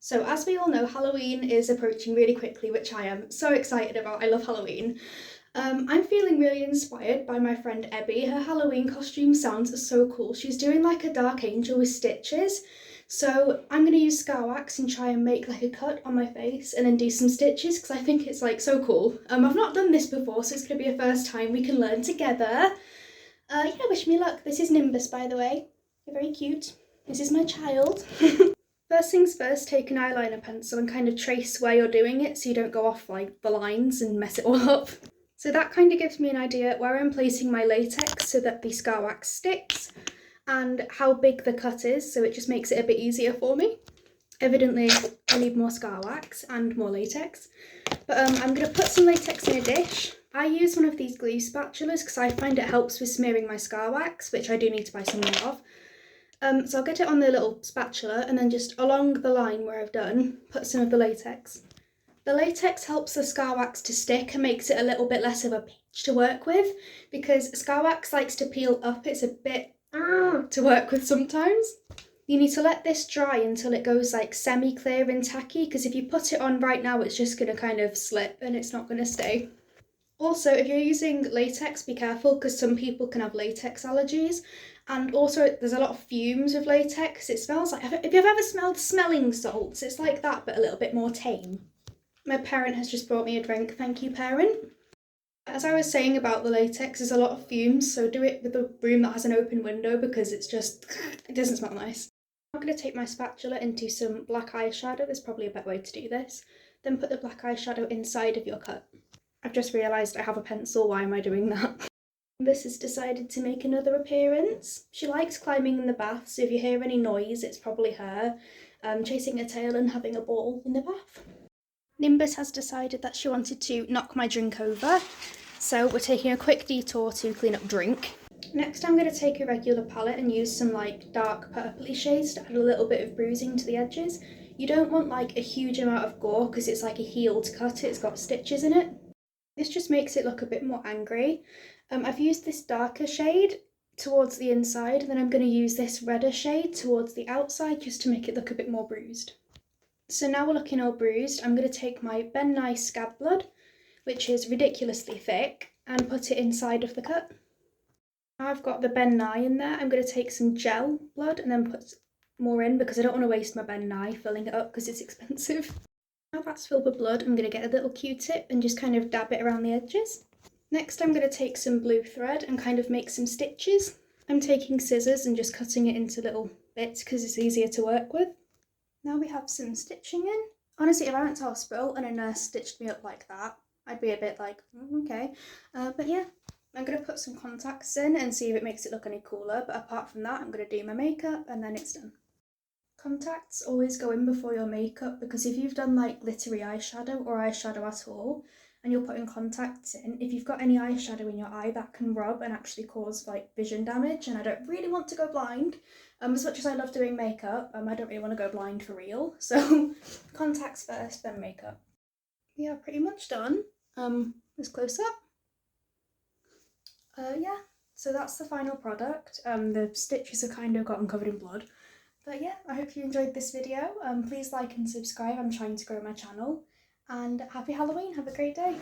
So as we all know, Halloween is approaching really quickly, which I am so excited about. I love Halloween. I'm feeling really inspired by my friend Ebby. Her Halloween costume sounds so cool. She's doing like a dark angel with stitches. So I'm going to use scar wax and try and make like a cut on my face and then do some stitches because I think it's like so cool. I've not done this before, so it's going to be a first time we can learn together. Yeah, wish me luck. This is Nimbus, by the way. You're very cute. This is my child. First things first, take an eyeliner pencil and kind of trace where you're doing it so you don't go off like the lines and mess it all up. So that kind of gives me an idea where I'm placing my latex so that the scar wax sticks and how big the cut is, so it just makes it a bit easier for me. Evidently, I need more scar wax and more latex. But I'm going to put some latex in a dish. I use one of these glue spatulas because I find it helps with smearing my scar wax, which I do need to buy some more of. So I'll get it on the little spatula and then just along the line where I've done, put some of the latex. The latex helps the scar wax to stick and makes it a little bit less of a pitch to work with because scar wax likes to peel up. It's a bit to work with sometimes. You need to let this dry until it goes like semi-clear and tacky because if you put it on right now, it's just going to kind of slip and it's not going to stay. Also, if you're using latex, be careful because some people can have latex allergies. And also, there's a lot of fumes with latex. It smells like, if you've ever smelled smelling salts, it's like that, but a little bit more tame. My parent has just brought me a drink. Thank you, parent. As I was saying about the latex, there's a lot of fumes, so do it with a room that has an open window because it doesn't smell nice. I'm going to take my spatula into some black eyeshadow. There's probably a better way to do this. Then put the black eyeshadow inside of your cut. I've just realised I have a pencil. Why am I doing that? Nimbus has decided to make another appearance. She likes climbing in the bath, so if you hear any noise, it's probably her chasing a tail and having a ball in the bath. Nimbus has decided that she wanted to knock my drink over, so we're taking a quick detour to clean up drink. Next, I'm going to take a regular palette and use some like dark purpley shades to add a little bit of bruising to the edges. You don't want like a huge amount of gore because it's like a healed cut, it's got stitches in it. This just makes it look a bit more angry. I've used this darker shade towards the inside, and then I'm going to use this redder shade towards the outside just to make it look a bit more bruised. So now we're looking all bruised, I'm going to take my Ben Nye Scab Blood, which is ridiculously thick, and put it inside of the cut. Now I've got the Ben Nye in there, I'm going to take some gel blood and then put more in because I don't want to waste my Ben Nye filling it up because it's expensive. Now that's filled with blood, I'm going to get a little Q-tip and just kind of dab it around the edges. Next I'm going to take some blue thread and kind of make some stitches. I'm taking scissors and just cutting it into little bits because it's easier to work with. Now we have some stitching in. Honestly, if I went to hospital and a nurse stitched me up like that, I'd be a bit like, okay. But yeah, I'm going to put some contacts in and see if it makes it look any cooler. But apart from that, I'm going to do my makeup and then it's done. Contacts always go in before your makeup because if you've done like glittery eyeshadow or eyeshadow at all and you're putting contacts in, if you've got any eyeshadow in your eye that can rub and actually cause like vision damage, and I don't really want to go blind. As much as I love doing makeup, I don't really want to go blind for real, so contacts first then makeup. We are pretty much done. This close up. Yeah, so that's the final product. The stitches are kind of gotten covered in blood. But yeah, I hope you enjoyed this video. Please like and subscribe, I'm trying to grow my channel. And happy Halloween, have a great day.